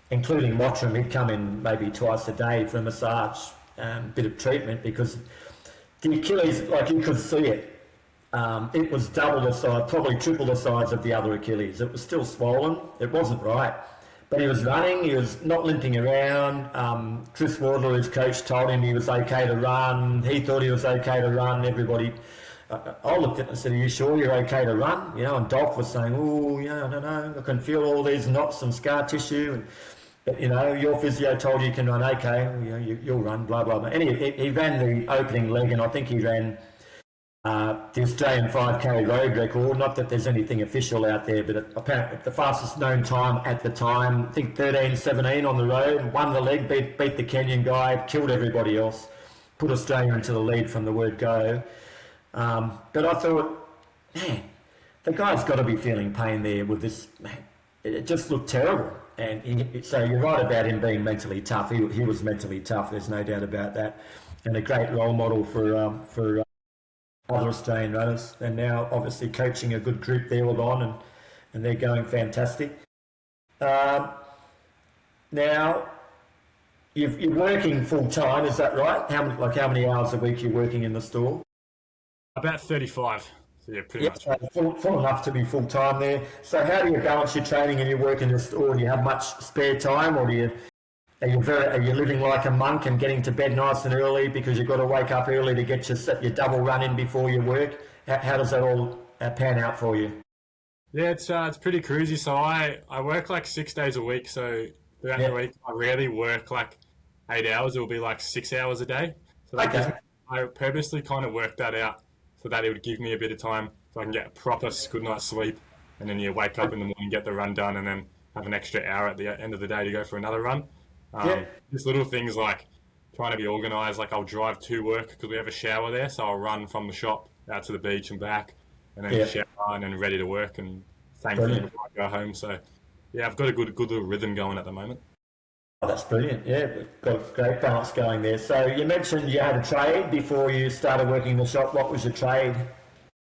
including Mottram. He'd come in maybe twice a day for a massage, bit of treatment, because the Achilles, like you could see it, it was double the size, probably triple the size of the other Achilles. It was still swollen. It wasn't right. But he was running, he was not limping around. Chris Wardler, his coach, told him he was okay to run. He thought he was okay to run. Everybody, I looked at him and said, are you sure you're okay to run? And Dolph was saying, oh, I don't know, I can feel all these knots and scar tissue. But, your physio told you can run, okay, you'll run, blah, blah, blah. Anyway, he ran the opening leg, and I think he ran the Australian 5K road record. Not that there's anything official out there, but apparently the fastest known time at the time, I think 13:17 on the road, won the leg, beat the Kenyan guy, killed everybody else, put Australia into the lead from the word go. But I thought, man, the guy's got to be feeling pain there with this, man. It just looked terrible. And so you're right about him being mentally tough. He was mentally tough, there's no doubt about that. And a great role model for other Australian runners, and now obviously coaching a good group there with on, and they're going fantastic. Now you're working full time, is that right? How many hours a week you're working in the store? About 35. So yeah, pretty much. Full enough to be full time there. So how do you balance your training and your work in the store? Do you have much spare time, or are you living like a monk and getting to bed nice and early because you've got to wake up early to get your double run in before you work? How does that all pan out for you? Yeah, it's pretty cruisy. So I work like 6 days a week. So throughout the week, I rarely work like 8 hours. It will be like 6 hours a day. So I purposely kind of worked that out so that it would give me a bit of time so I can get a proper good night's sleep. And then you wake up in the morning, get the run done, and then have an extra hour at the end of the day to go for another run. Just little things like trying to be organised, like I'll drive to work because we have a shower there, so I'll run from the shop out to the beach and back, and then shower and then ready to work, and same thing when I go home. So yeah, I've got a good little rhythm going at the moment. Oh, that's brilliant. Yeah, we've got a great balance going there. So you mentioned you had a trade before you started working in the shop. What was your trade?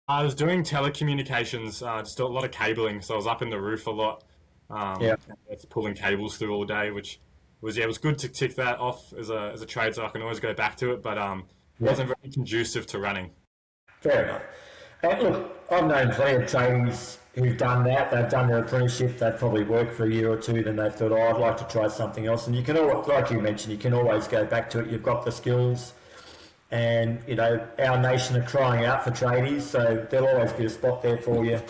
I was doing telecommunications, just a lot of cabling, so I was up in the roof a lot. It's pulling cables through all day, which it was good to tick that off as a trade, so I can always go back to it, but it wasn't very conducive to running. Fair enough. And look, I've known plenty of tradies who've done that. They've done their apprenticeship, they've probably worked for a year or two, then they've thought, I'd like to try something else. And you can always, like you mentioned, you can always go back to it. You've got the skills, and our nation are crying out for tradies, so there'll always be a spot there for you.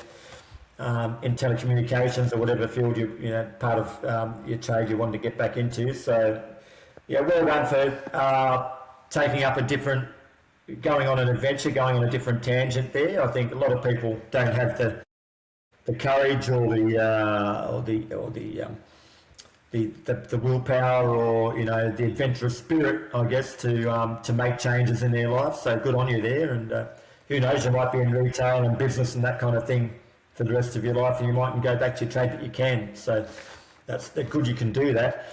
In telecommunications or whatever field part of your trade you want to get back into. So yeah, well done for taking up going on an adventure, going on a different tangent there. I think a lot of people don't have the courage or the willpower or the adventurous spirit, I guess, to make changes in their life. So good on you there, and who knows, you might be in retail and business and that kind of thing for the rest of your life, and you mightn't go back to your trade, but you can. So that's good you can do that.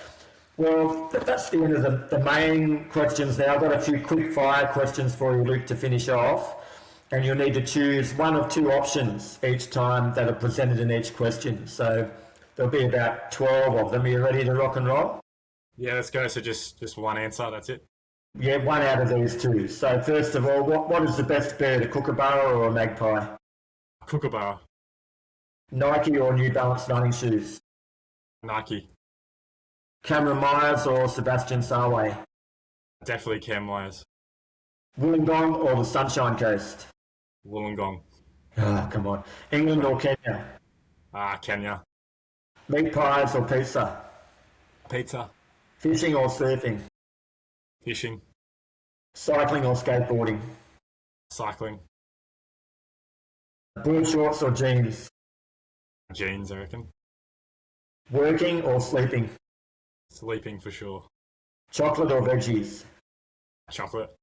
Well, that's the end of the main questions now. I've got a few quick fire questions for you, Luke, to finish off. And you'll need to choose one of two options each time that are presented in each question. So there'll be about 12 of them. Are you ready to rock and roll? Yeah, let's go. So just one answer, that's it. Yeah, one out of these two. So first of all, what is the best bird, a kookaburra or a magpie? Kookaburra. Nike or New Balance running shoes? Nike. Cameron Myers or Sebastian Sawe? Definitely Cam Myers. Wollongong or the Sunshine Coast? Wollongong. Ah, come on. England or Kenya? Kenya. Meat pies or pizza? Pizza. Fishing or surfing? Fishing. Cycling or skateboarding? Cycling. Board shorts or jeans? Jeans, I reckon. Working or sleeping? Sleeping for sure. Chocolate or veggies? Chocolate.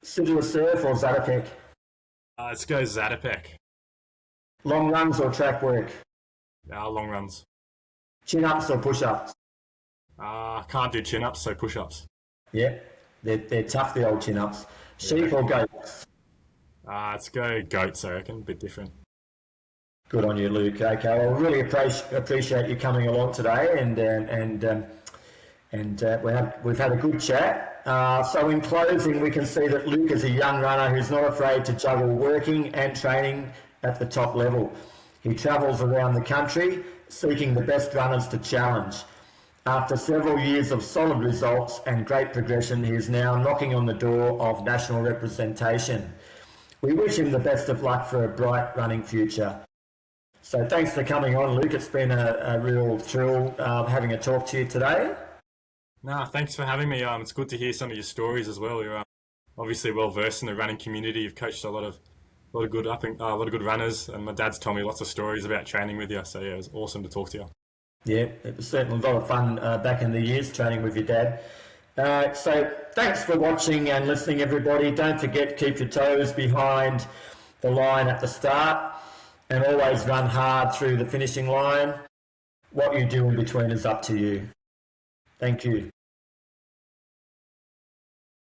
Sizzler surf or Zatopek? Let's go Zatopek. Long runs or track work? Long runs. Chin-ups or push-ups? Can't do chin-ups, so push-ups. Yeah, they're tough, the old chin-ups. Sheep or goats? Let's go goats, I reckon. A bit different. Good on you, Luke. Okay, well, really appreciate you coming along today, and we've had a good chat. So in closing, we can see that Luke is a young runner who's not afraid to juggle working and training at the top level. He travels around the country seeking the best runners to challenge. After several years of solid results and great progression, he is now knocking on the door of national representation. We wish him the best of luck for a bright running future. So thanks for coming on, Luke. It's been a real thrill having a talk to you today. Thanks for having me. It's good to hear some of your stories as well. You're obviously well versed in the running community. You've coached a lot of good runners, and my dad's told me lots of stories about training with you. So yeah, it was awesome to talk to you. Yeah, it was certainly a lot of fun back in the years training with your dad. So thanks for watching and listening, everybody. Don't forget, keep your toes behind the line at the start and always run hard through the finishing line. What you do in between is up to you. Thank you.